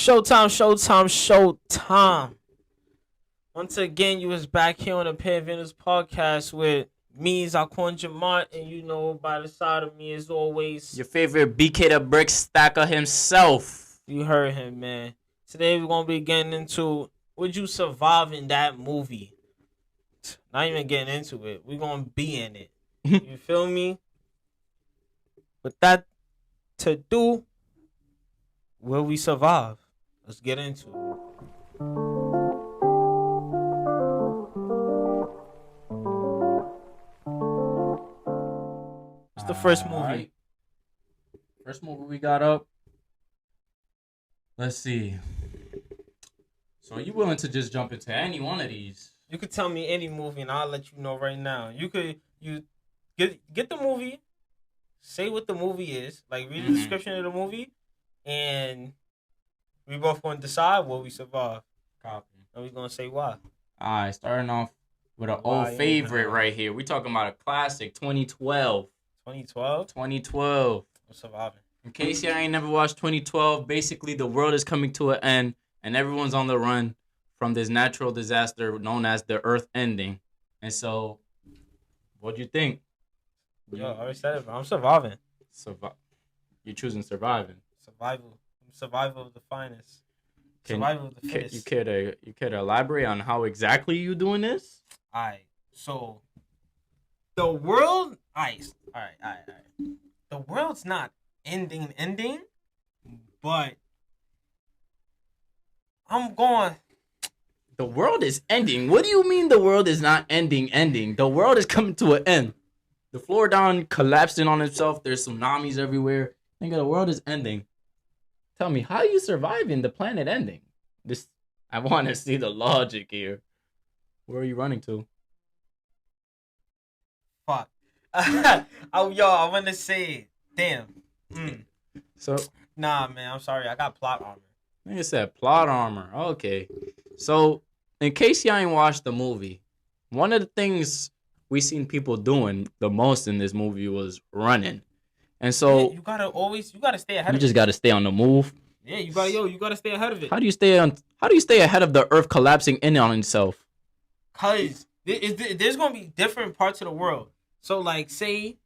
Showtime. Once again, you was back here on the POV podcast with me, Zakon Jamart, and by the side of me as always. Your favorite BK the Brick Stacker himself. You heard him, man. Today we're gonna be getting into would you survive in that movie? Not even getting into it. We're gonna be in it. You feel me? With that to do, will we survive? Let's get into it. What's the first movie? Right. First movie we got up. Let's see. So are you willing to just jump into any one of these? You could tell me any movie and I'll let you know right now. You get the movie, say what the movie is, like read the description of the movie, and we both gonna decide will we survive. Copy. And we gonna say why. Alright, starting off with an old favorite right here. We talking about a classic, 2012. 2012? 2012. I'm surviving. In case you ain't never watched 2012, basically the world is coming to an end and everyone's on the run from this natural disaster known as the Earth ending. And so, what'd you think? Yo, I already said it, bro. I'm surviving. You're choosing surviving. Survival. Survival of the finest. Survival of the fittest. You care to elaborate on how exactly you doing this? Alright. So the world Alright. The world's not ending, but I'm going. The world is ending. What do you mean the world is not ending? The world is coming to an end. The floor down collapsing on itself. There's tsunamis everywhere. Nigga, the world is ending. Tell me, how are you surviving the planet ending? I want to see the logic here. Where are you running to? Fuck. I want to say, damn. So, nah, man, I'm sorry. I got plot armor. Nigga said plot armor. Okay. So, in case y'all ain't watched the movie, one of the things we seen people doing the most in this movie was running. And so you gotta stay ahead of it. You just gotta stay on the move. Yeah, you gotta stay ahead of it. How do you stay ahead of the earth collapsing in on itself? Cause there's gonna be different parts of the world. So like say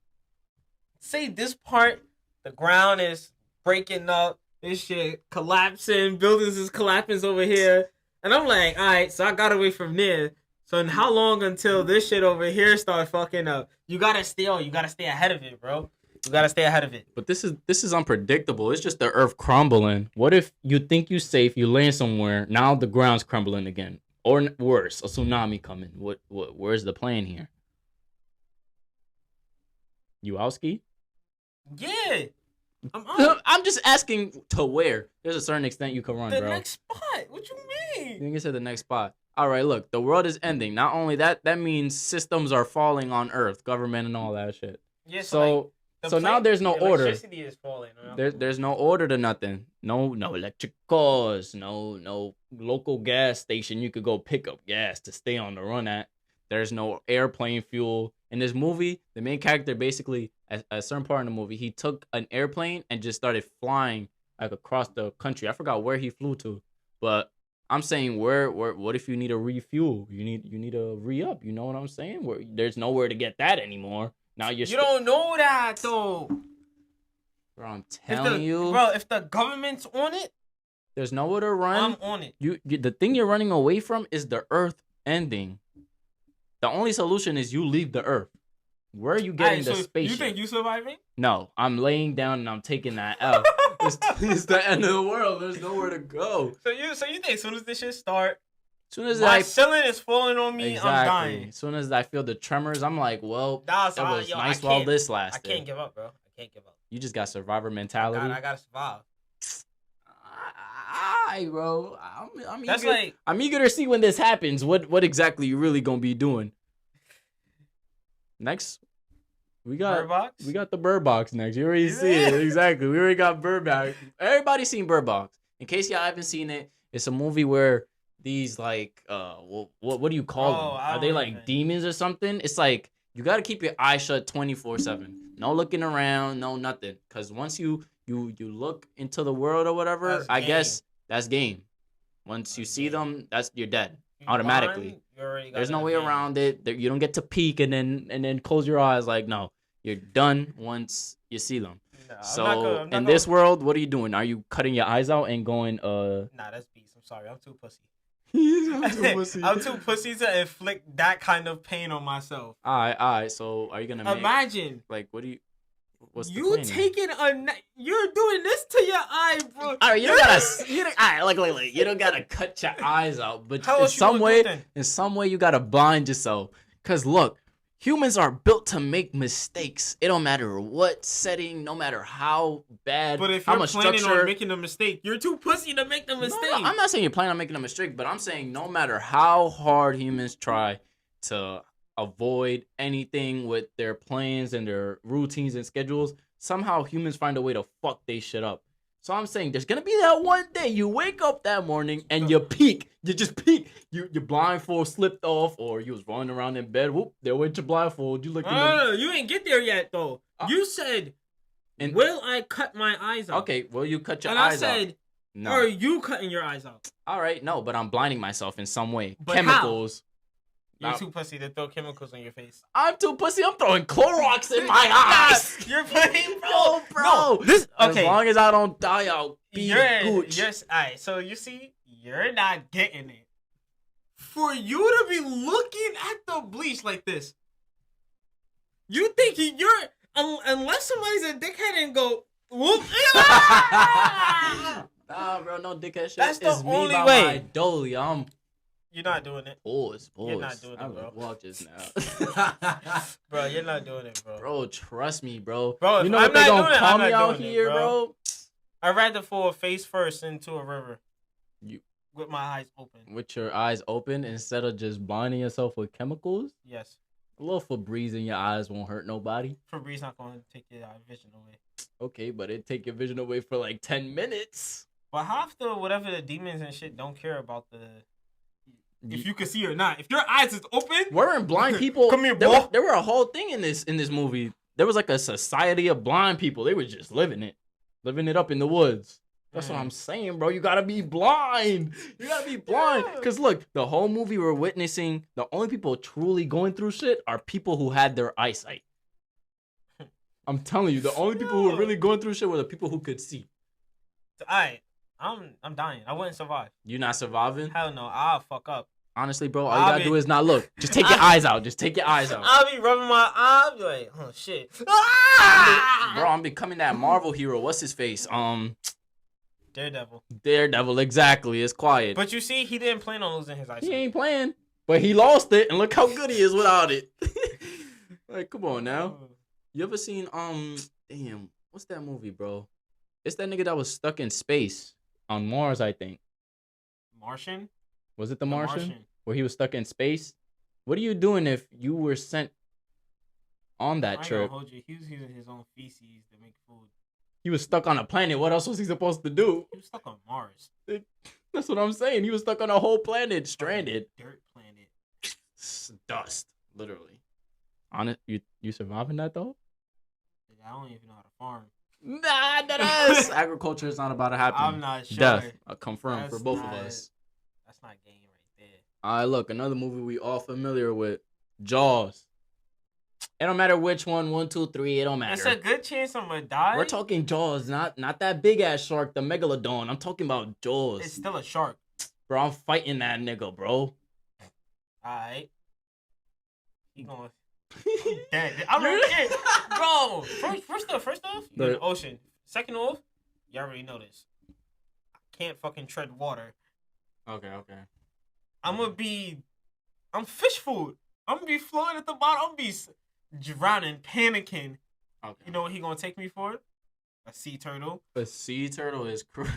this part, the ground is breaking up, this shit collapsing, buildings is collapsing over here. And I'm like, alright, so I got away from there. So in how long until this shit over here start fucking up? You gotta stay ahead of it, bro. You gotta stay ahead of it. But this is unpredictable. It's just the earth crumbling. What if you think you safe, you land somewhere, now the ground's crumbling again? Or worse, a tsunami coming. Where's the plan here? You out ski? Yeah. I'm just asking to where. There's a certain extent you can run, bro. The next spot. What you mean? I think it said the next spot. All right, look, the world is ending. Not only that means systems are falling on Earth, government and all that shit. Yeah, so now there's no order. Electricity is falling. There's no order to nothing. No electric cars. No local gas station you could go pick up gas to stay on the run at. There's no airplane fuel. In this movie, the main character basically, at a certain part in the movie, he took an airplane and just started flying like across the country. I forgot where he flew to, but I'm saying what if you need a refuel? You need a re-up. You know what I'm saying? There's nowhere to get that anymore. Now you don't know that though. Bro, I'm telling you. Bro, if the government's on it, there's nowhere to run. I'm on it. The thing you're running away from is the Earth ending. The only solution is you leave the Earth. Where are you getting the spaceship? You think you surviving? No, I'm laying down and I'm taking that L. It's the end of the world. There's nowhere to go. So you think as soon as this shit start, my ceiling is falling on me, exactly. I'm dying. As soon as I feel the tremors, I'm like, well, that was nice while this lasted. I can't give up, bro. I can't give up. You just got survivor mentality. I gotta survive. Alright, bro. I'm eager to see when this happens. What exactly you really gonna be doing? Next, we got Bird Box? We got the Bird Box next. You already see it. Exactly. We already got Bird Box. Everybody's seen Bird Box. In case y'all haven't seen it, it's a movie where these like what do you call them? Are they like demons or something? It's like you gotta keep your eyes shut 24/7. No looking around, no nothing. Cause once you look into the world or whatever, I guess That's game. Once you see them, you're dead You automatically. blind, you already got There's no an way advantage. around it. You don't get to peek and then close your eyes. Like, no, you're done once you see them. Nah, So I'm not in gonna... this world, what are you doing? Are you cutting your eyes out and going Nah, that's beast. I'm sorry, I'm too pussy. I'm too pussy. I'm too pussy to inflict that kind of pain on myself. All right. So are you gonna imagine? Like, what do you? What's the You plan? taking you're doing this to your eye, bro. All right, you don't gotta. You don't, all right, like, you don't gotta cut your eyes out, but How in else you some gonna do it way, then? you gotta blind yourself. Cause look, humans are built to make mistakes. It don't matter what setting, no matter how bad. But if how you're much planning structure, on making a mistake, you're too pussy to make the mistake. No, I'm not saying you're planning on making a mistake, but I'm saying no matter how hard humans try to avoid anything with their plans and their routines and schedules, somehow humans find a way to fuck they shit up. So I'm saying there's gonna be that one day you wake up that morning and you peek. You just peek. Your blindfold slipped off, or you was running around in bed. Whoop, there went your blindfold. You look. No, you ain't get there yet though. You said, "Will I cut my eyes out?" Okay, will you cut your and eyes out? And I said, no. Are you cutting your eyes out? All right, no, but I'm blinding myself in some way. But Chemicals. How? You're too pussy to throw chemicals on your face. I'm too pussy. I'm throwing Clorox in my eyes. You're putting, bro. No, this okay. As long as I don't die, I'll be Gooch. Alright, so you see, you're not getting it. For you to be looking at the bleach like this, you think you're unless somebody's a dickhead and go whoop. Nah, bro, no dickhead shit. That's the it's only me by way. my dolly. You're not doing it. Pause. You're not doing it, bro. Walk just now. Bro, you're not doing it, bro. Bro, trust me, bro. Bro, you know what they gonna call me out here, it, bro? I'd rather fall face first into a river. You with my eyes open. With your eyes open instead of just blinding yourself with chemicals? Yes. A little Febreze in your eyes won't hurt nobody. Febreze not gonna take your vision away. Okay, but it take your vision away for like 10 minutes. But half the whatever the demons and shit don't care about the if you can see or not. If your eyes is open, weren't blind people. Come here, boy. There were a whole thing in this movie. There was like a society of blind people. They were just living it up in the woods. That's what I'm saying, bro. You gotta be blind. You gotta be blind. Yeah. Cause look, the whole movie we're witnessing, the only people truly going through shit are people who had their eyesight. I'm telling you, the only people who are really going through shit were the people who could see. I'm dying. I wouldn't survive. You not surviving? Hell no. I'll fuck up. Honestly, bro, all you gotta do is not look. Just take your eyes out. Just take your eyes out. I'll be rubbing my eyes. Be like, oh shit. I'm becoming that Marvel hero. What's his face? Daredevil, exactly. It's quiet. But you see, he didn't plan on losing his eyesight. He ain't playing. But he lost it, and look how good he is without it. Like, come on now. You ever seen, damn, what's that movie, bro? It's that nigga that was stuck in space on Mars, I think. Martian? Was it the Martian? Where he was stuck in space? What are you doing if you were sent on that trip? I ain't gonna hold you. He was using his own feces to make food. He was stuck on a planet. What else was he supposed to do? He was stuck on Mars. That's what I'm saying. He was stuck on a whole planet, stranded. Dirt planet. Dust, literally. Honest, you surviving that though? I don't even know how to farm. Nah, that is. Agriculture is not about to happen. I'm not sure. Death, I confirm for both of us. That's not game right there. All right, look, another movie we all familiar with, Jaws. It don't matter which one, 1, 2, 3. It don't matter. It's a good chance I'm gonna die. We're talking Jaws, not that big ass shark, the megalodon. I'm talking about Jaws. It's still a shark, bro. I'm fighting that nigga, bro. Alright. He going. Dead. I'm dead, bro. First off, you're in the ocean. Second off, you already know this. I can't fucking tread water. Okay. I'm fish food. I'm gonna be floating at the bottom. I'm gonna be drowning, panicking. Okay. You know what he gonna take me for? A sea turtle. A sea turtle is crazy.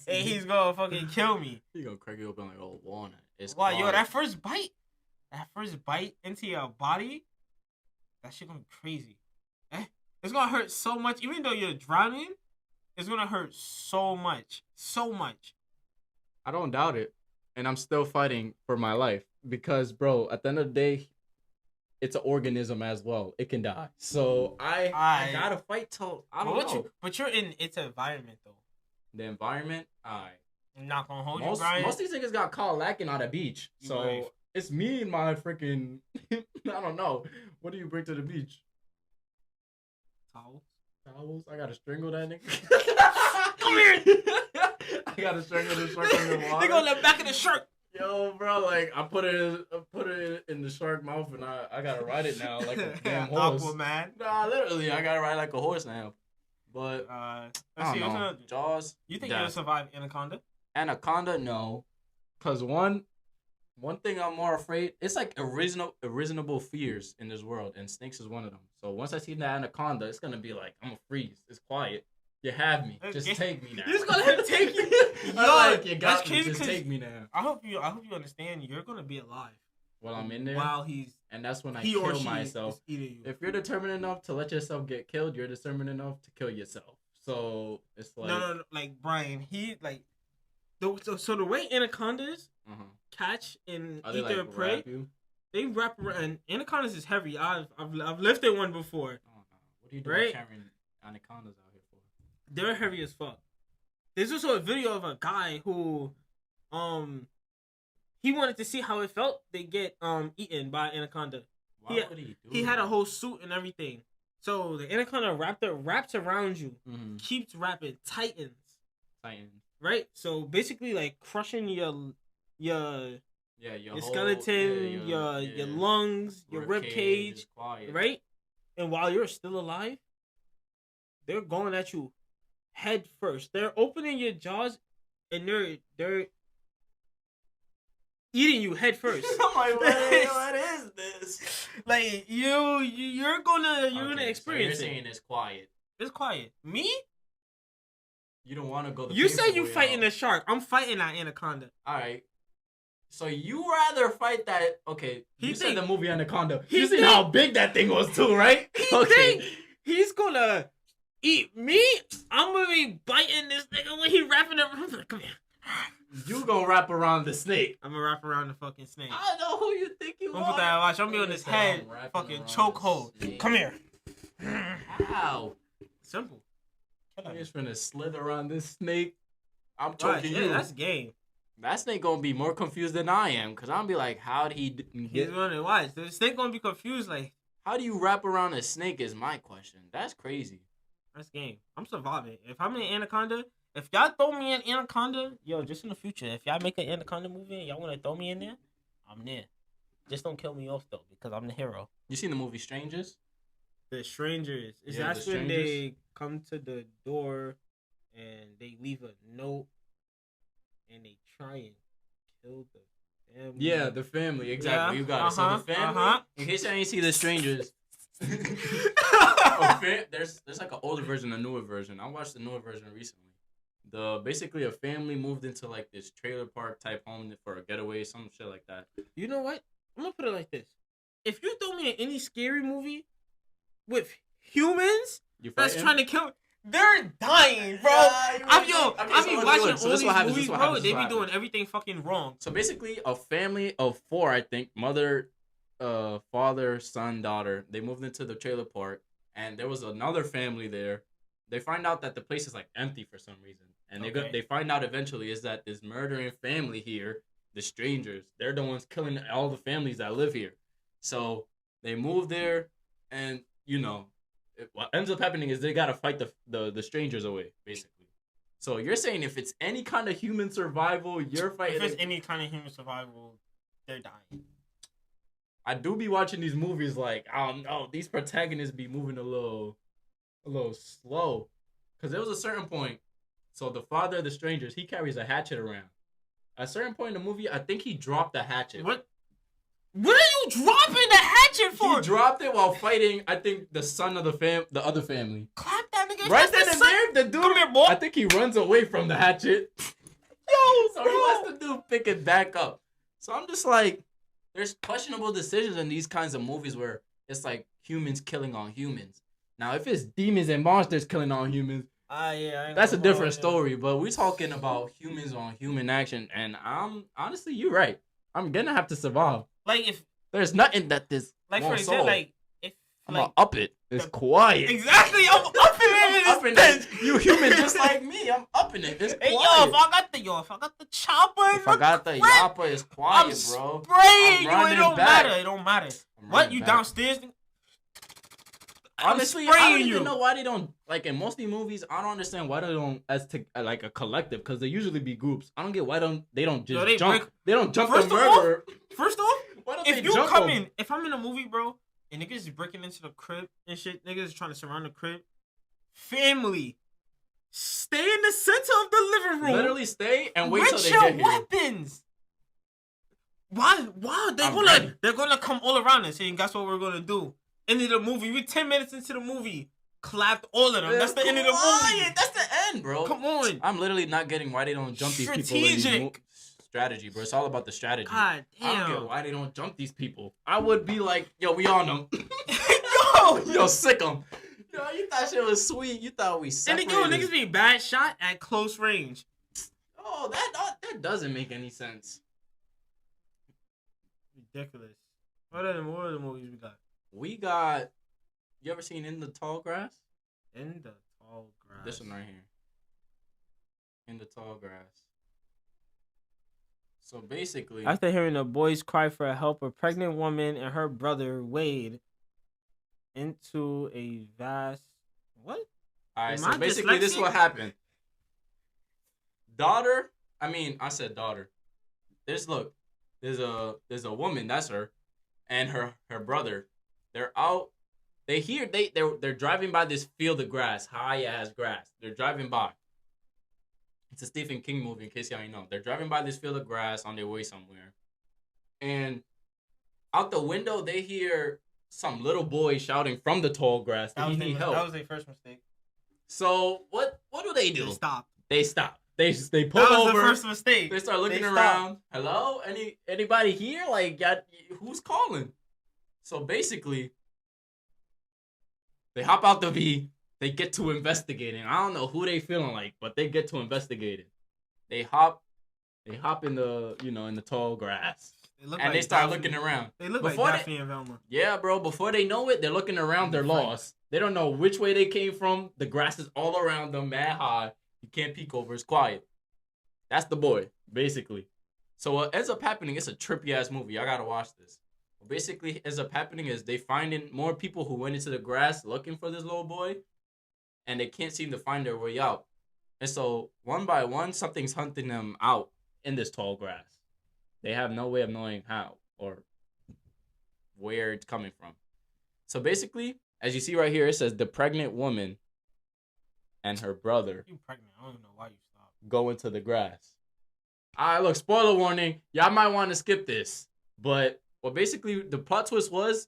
And he's gonna fucking kill me. He gonna crack you open like a walnut. Wow, yo, that first bite into your body, that shit gonna be crazy. It's gonna hurt so much. Even though you're drowning, it's gonna hurt so much. So much. I don't doubt it. And I'm still fighting for my life. Because, bro, at the end of the day, it's an organism as well. It can die. So I gotta fight till I don't know. But you're in its environment though. The environment, alright. I'm not gonna hold you, Most Bryan. of these niggas got caught lacking on the beach. You So right. it's me and my freaking I don't know. What do you bring to the beach? Towels. Towels? I gotta strangle that nigga. Come here. I gotta strangle the shark in the water. They go in the back of the shark. Yo, bro, like I put it in the shark mouth and I gotta ride it now like a damn horse. Aquaman. Nah, literally, I gotta ride like a horse now. But Let's I see. don't know. What's Jaws. you think you'll survive Anaconda? Anaconda, no. Cause one thing I'm more afraid. It's like reasonable fears in this world, and snakes is one of them. So once I see that anaconda, it's gonna be like I'm gonna freeze. It's quiet. You have me. Just take me now. He's gonna have to take you. Yo, like, you got that's me. crazy. Just take me now. I hope you understand. You're gonna be alive While I'm in there. while he's And that's when I he or kill she myself. is eating you. If you're determined enough to let yourself get killed, you're determined enough to kill yourself. So it's like No, like Bryan. He like so the way anacondas catch and Are they eat their like prey, wrap you? they wrap around. Anacondas is heavy. I've lifted one before. Oh no! What are you doing carrying anacondas out here for? They're heavy as fuck. There's also a video of a guy who, he wanted to see how it felt. They get eaten by anaconda. Why would he do He had a whole suit and everything. So the anaconda wraps around you, keeps wrapping, tightens. Right. So basically, like crushing your skeleton, your lungs, your rib cage, right? And while you're still alive, they're going at you head first. They're opening your jaws, and they're eating you head first. I'm like, what is this? Like you're gonna experience so you're saying it's quiet. It's quiet. Me? You don't want to go. You say you fighting a shark. I'm fighting that anaconda. All right. So you rather fight that? Okay. You said the movie Anaconda. You seen how big that thing was too, right? Okay. He's gonna eat me. I'm gonna be biting this nigga when he wrapping it around. Come here. You gonna wrap around the snake. I'm gonna wrap around the fucking snake. I know who you think you are. Don't put that watch. I'm gonna be on his head. Fucking chokehold. Come here. Ow. Simple. He's finna slither around this snake. I'm choking you. That's game. That snake gonna be more confused than I am, cause I'm be like, how'd he get? He's gonna watch. The snake gonna be confused. Like, how do you wrap around a snake? Is my question. That's crazy. That's game. I'm surviving. If I'm in Anaconda, if y'all throw me in Anaconda, yo, just in the future, if y'all make an Anaconda movie and y'all wanna throw me in there, I'm there. Just don't kill me off though, because I'm the hero. You seen the movie Strangers? The Strangers. That's when they come to the door and they leave a note and they try and kill the family. Yeah, the family. Exactly. You got it. So the family. In case I ain't see the Strangers. There's like an older version, a newer version. I watched the newer version recently. Basically a family moved into like this trailer park type home for a getaway, some shit like that. You know what? I'm gonna put it like this: if you throw me in any scary movie with humans that's trying to kill, they're dying, bro. I be watching all these movies, bro. They be doing everything fucking wrong. So basically, a family of 4, I think, mother, father, son, daughter. They moved into the trailer park, and there was another family there. They find out that the place is like empty for some reason, and they find out eventually is that this murdering family here, the Strangers, they're the ones killing all the families that live here. So they move there, and what ends up happening is they gotta fight the Strangers away, basically. So you're saying if it's any kind of human survival, you're fighting. If it's any kind of human survival, they're dying. I do be watching these movies like, I don't know, these protagonists be moving a little slow. Because there was a certain point, so the father of the Strangers, he carries a hatchet around. At a certain point in the movie, I think he dropped the hatchet. What are you dropping the hatchet for? He dropped it while fighting, I think, the son of the other family. Clap that nigga. Right then and there, the dude, come here, boy. I think he runs away from the hatchet. So he lets the dude pick it back up. So I'm just like, there's questionable decisions in these kinds of movies where it's like humans killing on humans. Now, if it's demons and monsters killing on humans, that's a different story. But we're talking about humans on human action, and honestly, you're right. I'm gonna have to survive. Like if there's nothing that this like for example, like if I'm gonna up it. It's quiet. Exactly, I'm upping it. I'm upping it. You human just like me. I'm upping it. It's Hey, quiet. if I got the chopper, If I got the yappa, it's quiet, bro. Spraying you. running It don't back. matter. It don't matter. I'm What? running You back. downstairs? Honestly, I don't even know why they don't, like, in most of these movies, I don't understand why they don't, like, a collective, because they usually be groups. I don't get why they don't just they jump. They don't jump First the of all- murderer. First off, Why don't if they you jump come him? in, if I'm in a movie, bro, and niggas is breaking into the crib and shit, niggas is trying to surround the crib, family, stay in the center of the living room. Literally stay and wait till with they your get here. weapons. Why? They're gonna come all around us, and guess what we're gonna do? End of the movie. We 10 minutes into the movie, clapped all of them. That's the end of the movie. That's the end, bro. Come on. I'm literally not getting why they don't jump these people. Strategic. Strategy, bro. It's all about the strategy. God I don't damn. get why they don't jump these people. I would be like, yo, we on them. Yo, Sick them. Yo, you thought shit was sweet. You thought we and separated. then, niggas be bad shot at close range. Oh, that doesn't make any sense. Ridiculous. What are the movies we got? We got. You ever seen In the Tall Grass? In the Tall Grass. This one right here. In the Tall Grass. So basically, After hearing a boy's cry for help, a pregnant woman and her brother wade into a vast. What? all right. Am So I basically, this is dyslexic? what happened. I said daughter. There's a woman. That's her, and her brother. They're out. They're driving by this field of grass, high ass grass. They're driving by. It's a Stephen King movie, in case y'all ain't know. They're driving by this field of grass on their way somewhere. And out the window, they hear some little boy shouting from the tall grass that he need help. That was their first mistake. So, what do they do? They stopped. They stop. They pull That was over. the first mistake. They start looking They around. Hello? Anybody here? Like, who's calling? So, basically, they hop out the V. They get to investigating. I don't know who they feeling like, but they get to investigating. They hop in the in the tall grass, and they start looking around. They look Before like Daphne and Velma. Yeah, bro. Before they know it, they're looking around. They're lost. They don't know which way they came from. The grass is all around them, mad high. You can't peek over. It's quiet. That's the boy, basically. So what ends up happening? It's a trippy ass movie. I gotta watch this. What basically ends up happening is they finding more people who went into the grass looking for this little boy. And they can't seem to find their way out. And so, one by one, something's hunting them out in this tall grass. They have no way of knowing how or where it's coming from. So, basically, as you see right here, it says the pregnant woman and her brother You pregnant. I don't even know why you stopped. go into the grass. Alright, look, spoiler warning. Y'all might want to skip this. But what basically the plot twist was,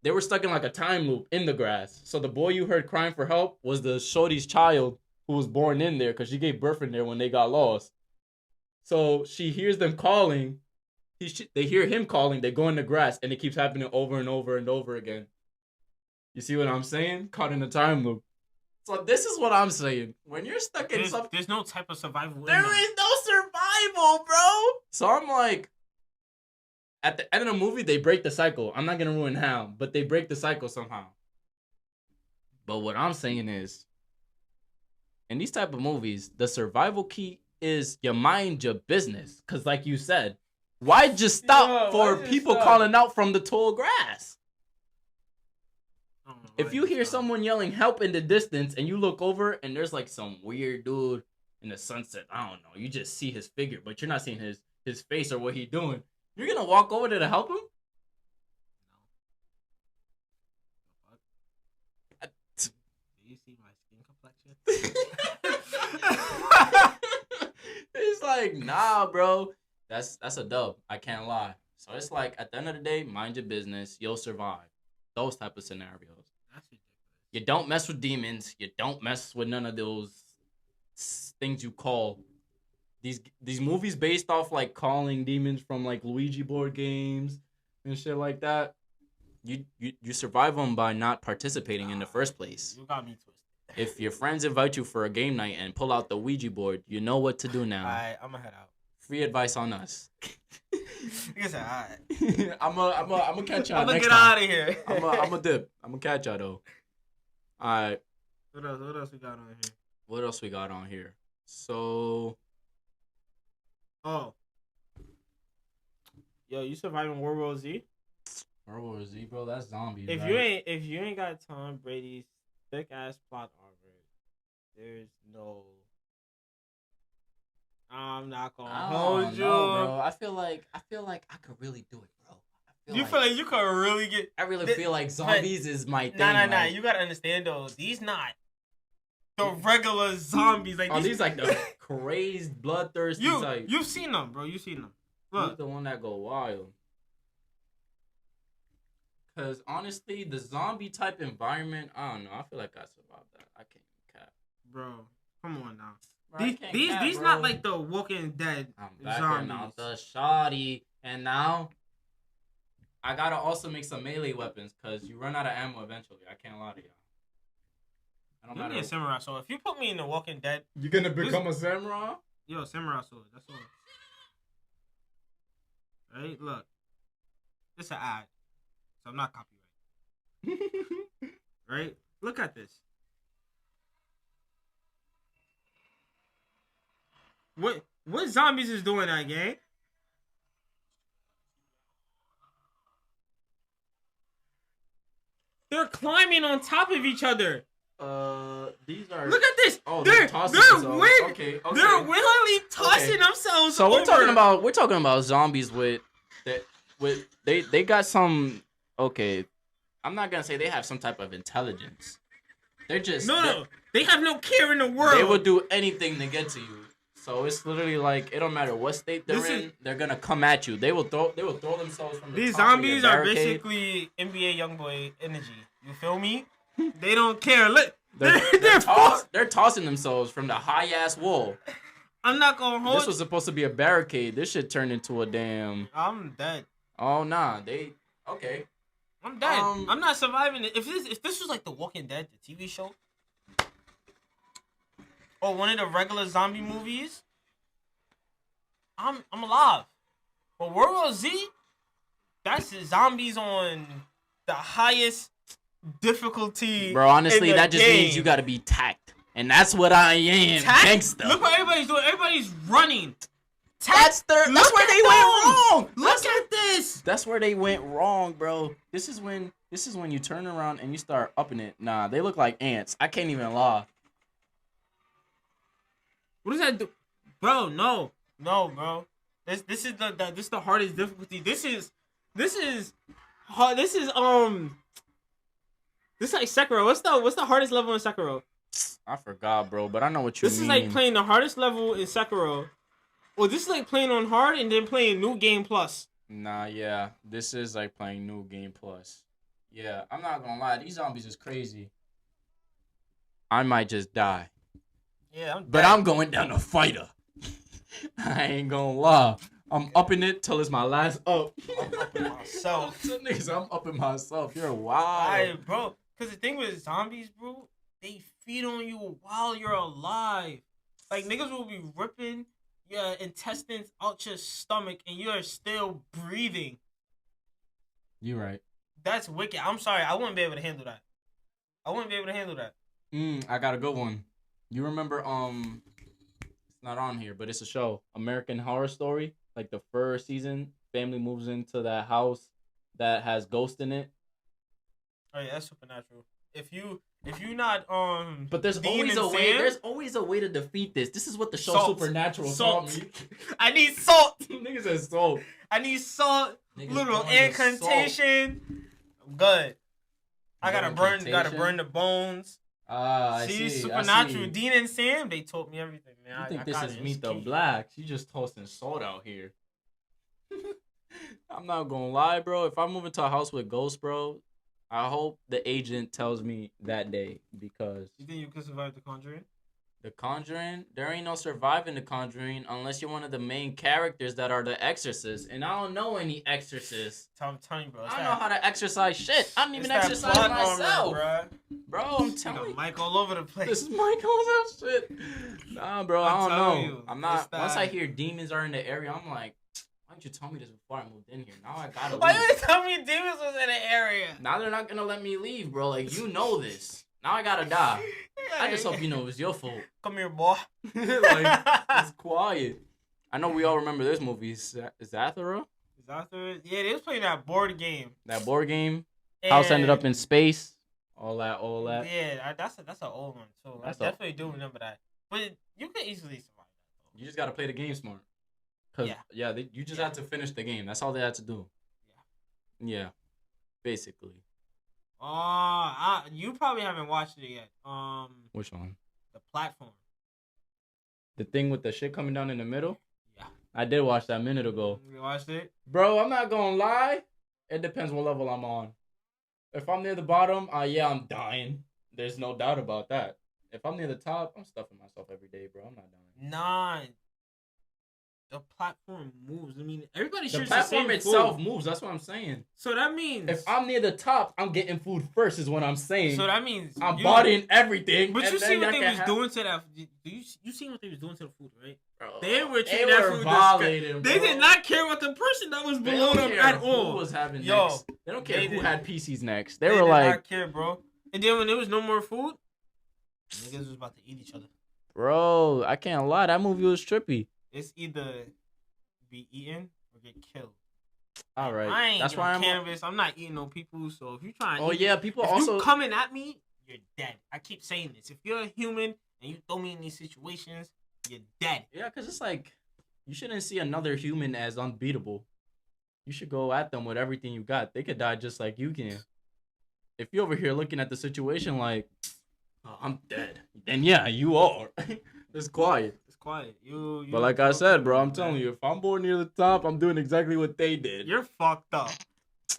they were stuck in like a time loop in the grass. So the boy you heard crying for help was the shorty's child who was born in there because she gave birth in there when they got lost. So she hears them calling. They hear him calling. They go in the grass, and it keeps happening over and over and over again. You see what I'm saying? Caught in a time loop. So this is what I'm saying. When you're stuck in something, there's no type of survival. there is no survival, bro. So I'm like, at the end of the movie, they break the cycle. I'm not gonna ruin how, but they break the cycle somehow. But what I'm saying is, in these type of movies, the survival key is you mind your business. Cause like you said, why just stop for people calling out from the tall grass? If you hear someone yelling help in the distance and you look over and there's like some weird dude in the sunset, I don't know, you just see his figure, but you're not seeing his face or what he's doing. You're gonna walk over there to help him? Do you see my skin complexion? It's like, nah, bro. That's a dub. I can't lie. So it's like, at the end of the day, mind your business. You'll survive. Those type of scenarios. That's ridiculous. You don't mess with demons. You don't mess with none of those things you call. These movies based off like calling demons from like Luigi board games and shit like that. You survive them by not participating in the first place. You got me twisted. If your friends invite you for a game night and pull out the Ouija board, you know what to do now. Alright, I'm gonna head out. Free advice on us. You said alright. I'm gonna catch y'all I'm gonna next get time. out of here. I'm a dip. I'm gonna catch y'all though. All right. What else? What else we got on here? What else we got on here? So, Oh, yo, you surviving World War Z? World War Z, bro. That's zombies. If right? you ain't got Tom Brady's thick ass plot armor, there's no. I'm not gonna hold you, bro. I feel like I could really do it, bro. You feel like you could really get? I really feel like zombies is my thing. Nah. You gotta understand though. These not the regular zombies. Like these like the crazed, bloodthirsty type. You've seen them, bro. You've seen them. Look, the one that go wild. Cause honestly, the zombie type environment, I don't know. I feel like I survived that. I can't cap, bro. Come on now. Bro, These not like the Walking Dead I'm back zombies. out the shoddy, and now I gotta also make some melee weapons because you run out of ammo eventually. I can't lie to y'all. I don't Give me matter. a samurai sword. If you put me in the Walking Dead, You're gonna become a samurai? Yo, samurai sword. That's all. Right? Look, it's an ad, so I'm not copyrighted. Right? Look at this. What zombies is doing that, gang? They're climbing on top of each other. These are. Look at this. Oh, they're okay. They're willingly tossing themselves. So over. we're talking about zombies with they got some. Okay, I'm not gonna say they have some type of intelligence. They're just no. They have no care in the world. They will do anything to get to you. So it's literally like it don't matter what state they're in, they're gonna come at you. They will throw themselves from the These top zombies of your are barricade. basically NBA YoungBoy energy. You feel me? They don't care. Look, they're tossing themselves from the high ass wall. I'm not gonna hold. This was supposed to be a barricade. This shit turned into a damn. I'm dead. Oh nah, okay. I'm dead. I'm not surviving it. If this was like The Walking Dead, the TV show, or one of the regular zombie movies, I'm alive. But World War Z, that's the zombies on the highest difficulty. Bro, honestly, that just game. means you gotta be tact. And that's what I am. Gangsta. Look what everybody's doing. Everybody's running. That's where they went wrong. Look at this. That's where they went wrong, bro. This is when you turn around and you start upping it. Nah, they look like ants. I can't even lie. What does that do? Bro, no, bro. This is the hardest difficulty. This is hard. This is like Sakura. What's the hardest level in Sakura? I forgot, bro, but I know what you mean. This is like playing the hardest level in Sakura. Well, this is like playing on hard and then playing New Game Plus. Nah, yeah. This is like playing New Game Plus. Yeah, I'm not gonna lie. These zombies is crazy. I might just die. Yeah, I'm dead. But I'm going down a fighter. I ain't gonna lie. I'm upping it till it's my last up. I'm upping myself. I'm upping myself. You're wild. Alright, bro. Because the thing with zombies, bro, they feed on you while you're alive. Like, niggas will be ripping your intestines out your stomach and you're still breathing. You're right. That's wicked. I'm sorry. I wouldn't be able to handle that. I got a good one. You remember, it's not on here, but it's a show, American Horror Story. Like the first season, family moves into that house that has ghosts in it. Oh yeah, that's supernatural. If you not but there's always a way. There's always a way to defeat this. This is what the show Salt. Supernatural Salt. taught me. I need salt. Niggas said salt. I need salt. Niggas Little going to incantation. I'm good. I gotta burn the bones. I see. Supernatural. Dean and Sam, they taught me everything, man. I think this is Meet the Blacks. You just toasting salt out here. I'm not gonna lie, bro. If I move into a house with ghosts, bro, I hope the agent tells me that day because. You think you can survive The Conjuring? The Conjuring? There ain't no surviving The Conjuring unless you're one of the main characters that are the exorcists. And I don't know any exorcists. I'm telling you, bro. I don't know how to exercise shit. I don't even exercise myself. Bro, I'm telling you. Mic all over the place. This is Michael that shit. Nah, bro, I don't know. You, I'm not. Once I hear demons are in the area, I'm like, why didn't you tell me this before I moved in here? Now I gotta leave. Why did you tell me demons was in the area? Now they're not gonna let me leave, bro. Like, you know this. Now I gotta die. I just hope you know it was your fault. Come here, boy. Like, it's quiet. I know we all remember this movie, Zathura. Yeah, they was playing that board game. That board game. And House ended up in space. All that. Yeah, that's an old one too. I definitely do remember that. But you can easily survive that. You just gotta play the game smart. Cause you just had to finish the game. That's all they had to do. Yeah, basically. You probably haven't watched it yet. Which one? The platform. The thing with the shit coming down in the middle? Yeah. I did watch that a minute ago. You watched it? Bro, I'm not gonna lie. It depends what level I'm on. If I'm near the bottom, I'm dying. There's no doubt about that. If I'm near the top, I'm stuffing myself every day, bro. I'm not dying. Nah. The platform moves. I mean, everybody shares the platform the same itself food. moves. That's what I'm saying. So that means if I'm near the top, I'm getting food first. Is what I'm saying. So that means I'm bodying everything. But you see what they was doing to that? You seen what they was doing to the food, right? Bro, they were treating that food violating. They did not care about the person that was below them at all. Who was having next. They don't care who had PCs next. They were did like, not care, bro. And then when there was no more food, niggas was about to eat each other. Bro, I can't lie. That movie was trippy. It's either be eaten or get killed. All right, I ain't that's why I'm cannabis. I'm not eating no people. So if you trying, people if also you coming at me, you're dead. I keep saying this. If you're a human and you throw me in these situations, you're dead. Yeah, because it's like you shouldn't see another human as unbeatable. You should go at them with everything you got. They could die just like you can. If you're over here looking at the situation like, oh, I'm dead, then yeah, you are. It's quiet. It's quiet. You but like I said, bro, I'm telling you, if I'm born near the top, I'm doing exactly what they did. You're fucked up.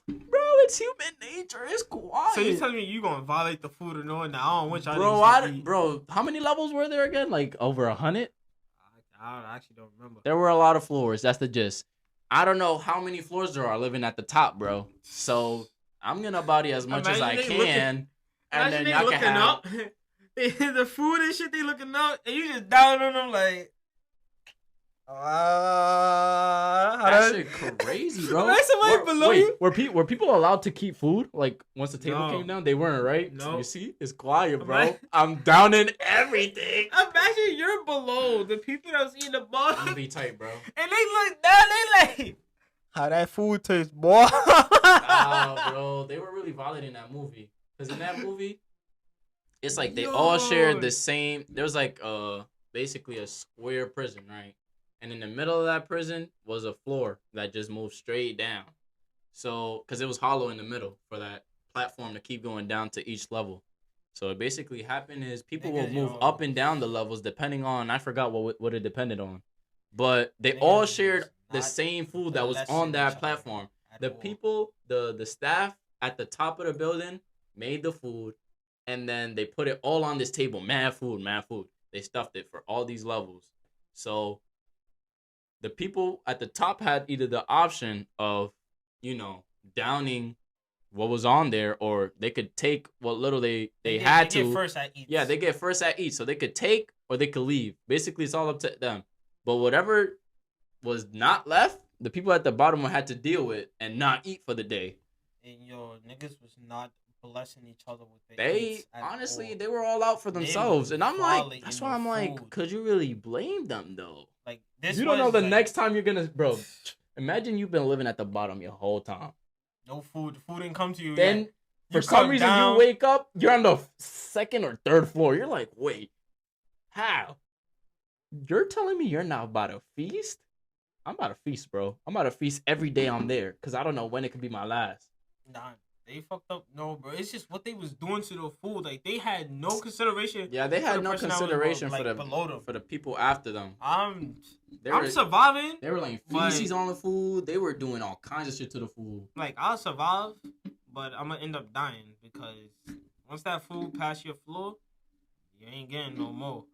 Bro, it's human nature. It's quiet. So you telling me you gonna violate the food or no? Now I don't want y'all. Bro, how many levels were there again? Like over 100? I actually don't remember. There were a lot of floors. That's the gist. I don't know how many floors there are living at the top, bro. So I'm gonna body as much as I can, and then y'all can have. Up. The food and shit they looking up, and you just down on them like. That shit crazy, bro. Below you? Were people allowed to keep food? Like once the table came down, they weren't, right? No. You see, it's quiet, bro. I'm down in everything. Imagine you're below the people that was eating the bottom. I'm be tight, bro. And they look down, they like, how that food tastes, boy. Nah, bro, they were really violating that movie. Cause in that movie, it's like they all shared the same. There was like basically a square prison, right? And in the middle of that prison was a floor that just moved straight down. So, because it was hollow in the middle for that platform to keep going down to each level. So, it basically happened is people will move up and down the levels depending on, I forgot what it depended on. But they all shared the same food that was on that platform. The people, the staff at the top of the building made the food. And then they put it all on this table. Mad food. They stuffed it for all these levels. So, the people at the top had either the option of, downing what was on there, or they could take what little they had to. Get first at each. Yeah, they get first at each. So they could take or they could leave. Basically, it's all up to them. But whatever was not left, the people at the bottom had to deal with and not eat for the day. And niggas was not blessing each other with they honestly, they were all out for themselves. And I'm like, that's why I'm like, could you really blame them though? Like this, you don't know the next time you're gonna, bro. Imagine you've been living at the bottom your whole time. No food. The food didn't come to you. Then yet. For some reason you wake up, you're on the second or third floor. You're like, wait, how? You're telling me you're not about to feast? I'm about to feast, bro. I'm about to feast every day I'm there because I don't know when it could be my last. Nah, they fucked up. No, bro. It's just what they was doing to the food. Like, they had no consideration. Yeah, they had no consideration for the people after them. I'm surviving. They were laying feces on the food. They were doing all kinds of shit to the food. Like, I'll survive, but I'm gonna end up dying because once that food pass your floor, you ain't getting no more.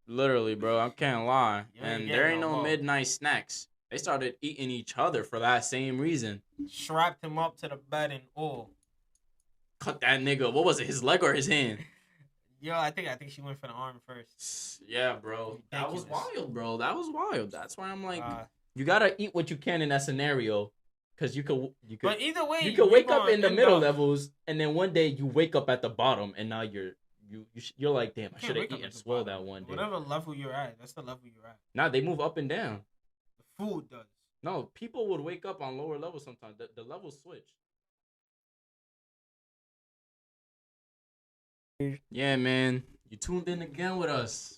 Literally, bro. I can't lie. And there ain't no midnight snacks. They started eating each other for that same reason. Strapped him up to the bed and all. Cut that nigga. What was it? His leg or his hand? Yo, I think she went for the arm first. Yeah, bro. That was wild, bro. That was wild. That's why I'm like, you gotta eat what you can in that scenario. Because you could. But either way, You could wake up gonna in the end middle up- levels, and then one day you wake up at the bottom, and now you're like, damn, I can't should wake have up eaten at the swole bottom. that one day. Whatever level you're at, that's the level you're at. Nah, they move up and down. The food does. No, people would wake up on lower levels sometimes. The levels switch. Yeah, man. You tuned in again with us.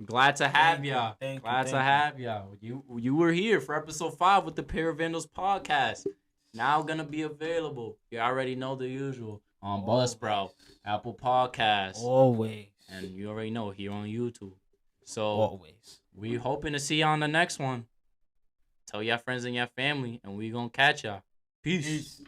Glad to have y'all. Glad to have y'all. You were here for episode 5 with the Pair of Vandals podcast. Now gonna be available. You already know the usual on Buzzsprout, Apple Podcasts, Always. and you already know here on YouTube. So Always. we hoping to see you on the next one. Tell your friends and your family, and we gonna catch y'all. Peace.